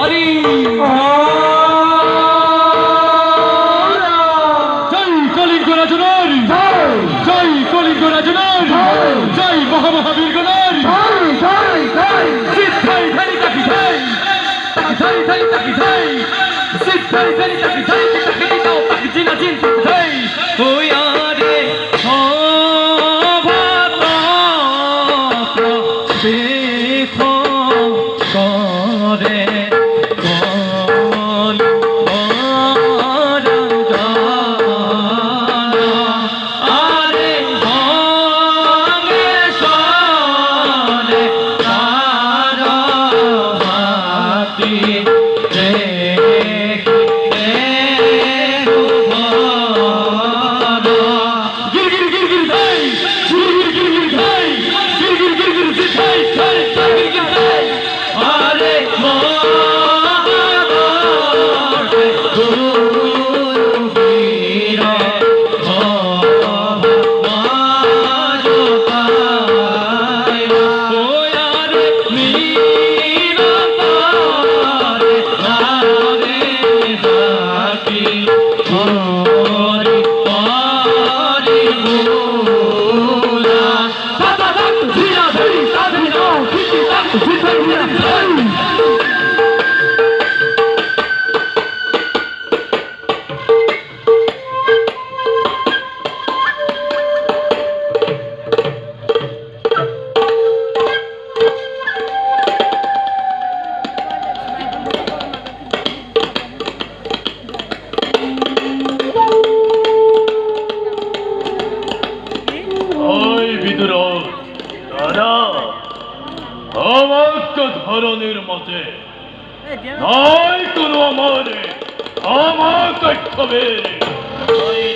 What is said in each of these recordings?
হরি জয় কলিঙ্গ রাজনার জয় কলিঙ্গ রাজনার জয় মহামহাবীর গণার সিদ্ধাই ধারি তাকি ধাই ধারি ধারি তাকি ধাই সিদ্ধাই ধারি তাকি ধাই তাকি দাও তাকি জিনা জিন ধাই ওয়ারে ও ভাত দেখো করে ধরনের মতে নয় কোনো আমারে আমার কর্তব্যে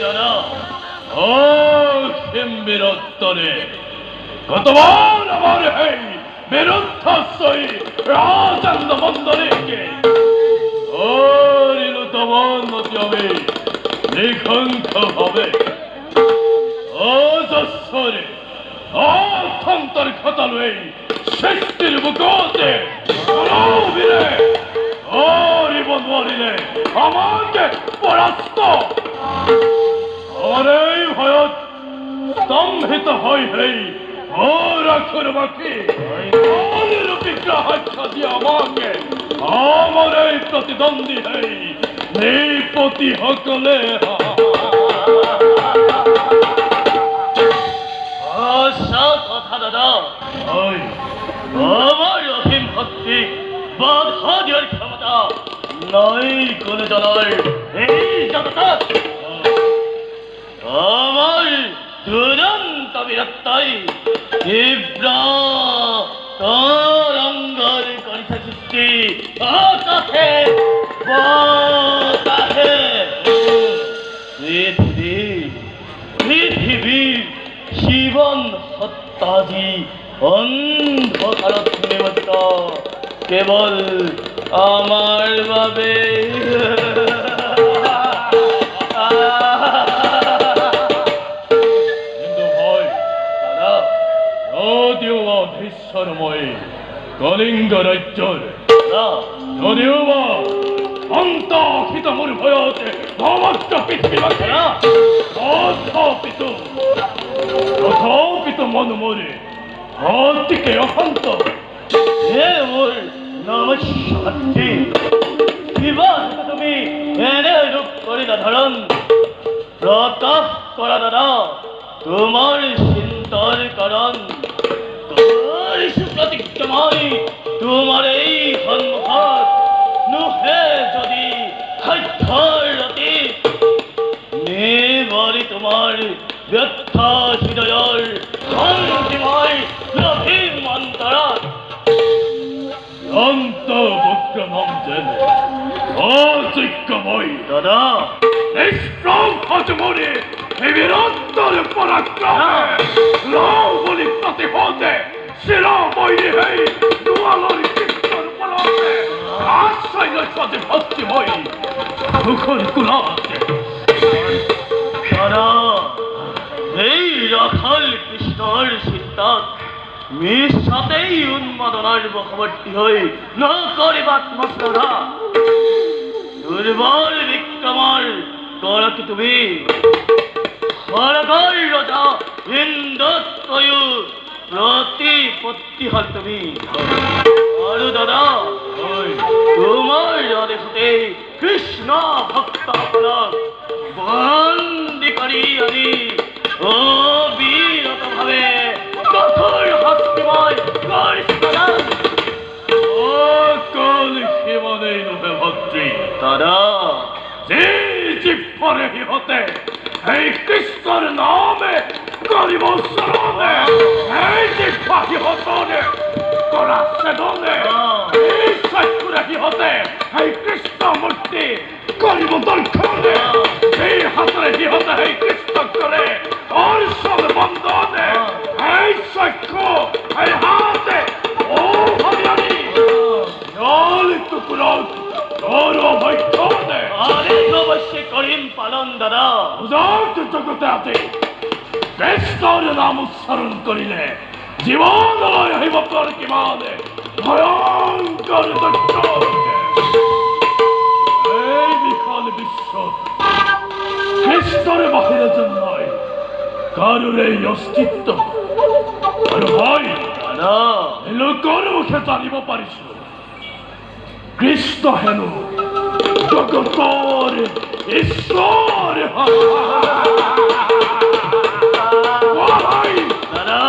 দাদা ও বিরোত্তরে কতবার আমার এই বিরুদ্ধই রাজন্দ মন্দরীকে ওর উন্নতি হবে নিখঙ্ক হবে অজস্বরে অত্যন্তর খতালুই শক্তির বুকতে বীরে ও রিবন মরিলে আমাকে পরাস্ত আমার এই ভয়ত স্তম্ভিত হই হেই ও রাখুর বাকি বিগ্রহ দিয়ে আমাকে আমার এই প্রতিদ্বন্দ্বী হেই নিপতি হকলে কথা দাদা আমার অসীম ভক্তি বাধা দেওয়ার ক্ষমতা নাই কোন জনার এই জগৎ আমার দুরন্ত বীরত্বই তীব্র তরঙ্গর করিছে সৃষ্টি আকাশে বাতাসে পৃথিবীর জীবন হত্যাদি অন্ধকারত নিমত্ত কেবল আমার বাবে কিন্তু ভয় তারা যদিও অধীশ্বরময় কলিঙ্গ রাজ্যর যদিও বা অন্তহিত মোর ভয়তে সমস্ত পৃথিবী বাসনা তথাপিত মন মোরে অতিকে অশান্ত হে মোর নমস্কারটি বিবাহ তুমি এনে রূপ করিলা ধরন প্রকাশ করা দাদা তোমার চিন্তার কারণ তোমার সুপ্রতিজ্ঞাময় তোমার এই সন্মুখত নুহে যদি খাদ্যরতি নেবারি তোমার ব্যথা হৃদয়ের শান্তিময় অভিমন্তরাত অন্ত বক্রমম জেনে অযোগ্যময় দাদা নিষ্প্রম হজমরে বিরোত্তর পরাক্রমে লবলি প্রতিপদে শিরময়ী হই দুয়ালর চিত্তর পরতে আশ্রয় সদে ভক্তিময়ী মুখর কুলাতে দাদা এই রাখাল কৃষ্ণর সিদ্ধাত মিছাতেই উন্মাদনাৰ বশৱৰ্তী হৈ নকৰিবাত মস্কৰা দুৰ্বল বিক্ৰমৰ গৰাকী তুমি স্বৰ্গৰ ৰজা ইন্দ্ৰতকৈও প্ৰতিপত্তিশালী তুমি আৰু দাদা তোমাৰ আদেশতে কৃষ্ণ ভক্তসকলক বন্দী কৰি আনি অবিৰতভাৱে কঠোৰ শাস্তি মই কৰিছো অকল সিমানেই নহয় ভাতৃ দাদা যি জিভৰে সিহঁতে এই কৃষ্ণৰ নামে কৰিব চৰণে এই জিভা সিহঁতৰে কৰা চেদনে এই চক্ষুৰে সিহঁতে এই কৃষ্ণ মূৰ্তি কৰিব দৰ্শনে এই হাতেৰে সিহঁতে এই কৃষ্ণক কৰে অৰ্চন বন্দনে এই চক্ষু এই হাতে ও হৰিয়ানী জল টুকুৰক তোৰ অভক্ষণে আদেশ অৱশ্যে কৰিম পালন দাদা উদাত জগতে আছে কৃষ্ণৰ নাম উচ্চাৰণ কৰিলে জীৱনলৈ আহিব তোৰ কিমানে ভয়ংকৰ দক্ষ এই বিশাল বিশ্বত কৃষ্ণৰ বাহিৰে যেন নাই কাৰোৰে অস্তিত্ব আৰু হয় দাদা লোকৰ মুখে জানিব পাৰিছো কৃষ্ণ হেনো জগতৰ ঈশ্বৰ দাদা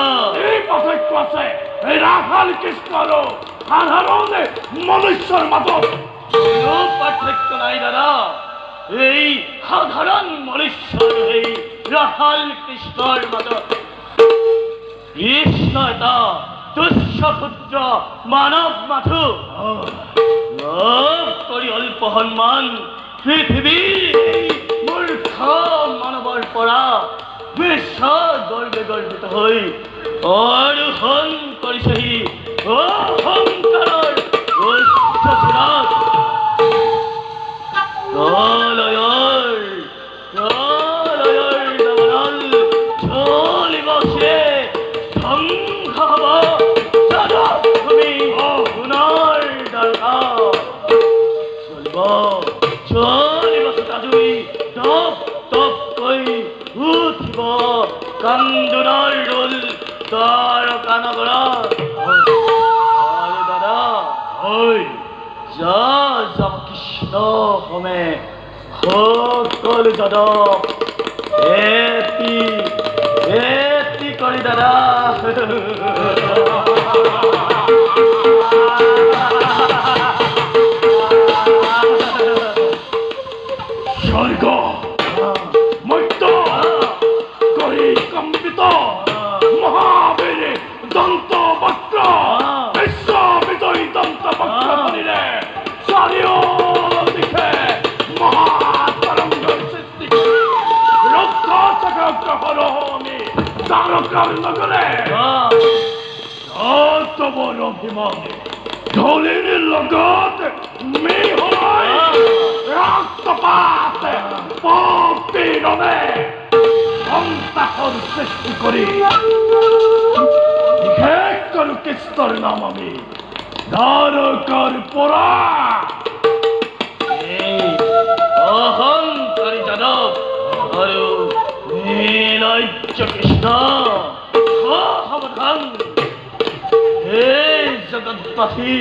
এই পাৰ্থক্য আছে এই ৰাখাল কৃষ্ণ আৰু সাধাৰণ মনুষ্যৰ মাজত কোনো পাৰ্থক্য নাই দাদা এই সাধাৰণ মনুষ্যৰ এই ৰাখাল কৃষ্ণৰ মাজত কৃষ্ণ এটা তুচ্ছ ক্ষুদ্ৰ মানৱ মাথো লাভ কৰি অল্প সন্মান পৃথিৱীৰ এই মূৰ্খ মানৱৰ পৰা গৰ্বিত হৈ আৰোহণ কৰিছেহি অহংকাৰৰ উচ্চ শিৰাত প্ৰলয়ৰ দাবানল চলিব চিৰে ধ্বংস হ'ব জনভূমি সোণৰ দ্বাৰা চলিব চোতাজুৰি টপ টপকৈ উঠিব কান্দোনৰ ৰোল দ্বাৰকা নগৰত আৰু দাদা যাব কৃষ্ণ হমে সকলো যাদৱ এটি কৰি দাদা স্বৰ্গ মৰ্ত্য কৰি কম্পিত মহাবীৰ দন্ত বক্ৰ বিশ্ব বিজয়ী দন্ত বক্ৰ বলিৰে চাৰিওদিশে মহাতৰংগৰ সৃষ্টি ৰক্ষ চক্ৰ আমি দ্বাৰকাৰ নগৰে তবৰ অভিমানে ধলিৰ লগত মিহলাই ৰক্তপাত পীড়নে সন্তাসৰ সৃষ্টি কৰি বিশেষ কৰো কৃষ্ণৰ নাম আমি দ্বাৰকাৰ পৰা অহংকাৰী যাদৱ আৰু নীলজ্জ কৃষ্ণ সাৱধান হে জগতবাসী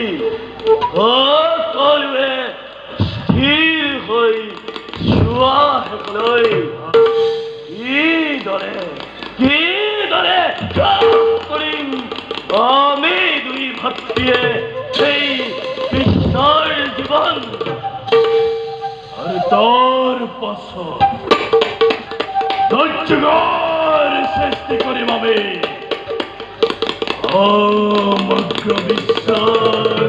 সকলোৱে স্থিৰ হৈ চোৱা শেষলৈ কিদৰে কৰিম আমি দুই ভাতৃয়ে সেই কৃষ্ণৰ জীৱন আৰু তোৰ পাছত দৈত্যগৰ সৃষ্টি কৰিম আমি সমগ্ৰ বিশ্বৰ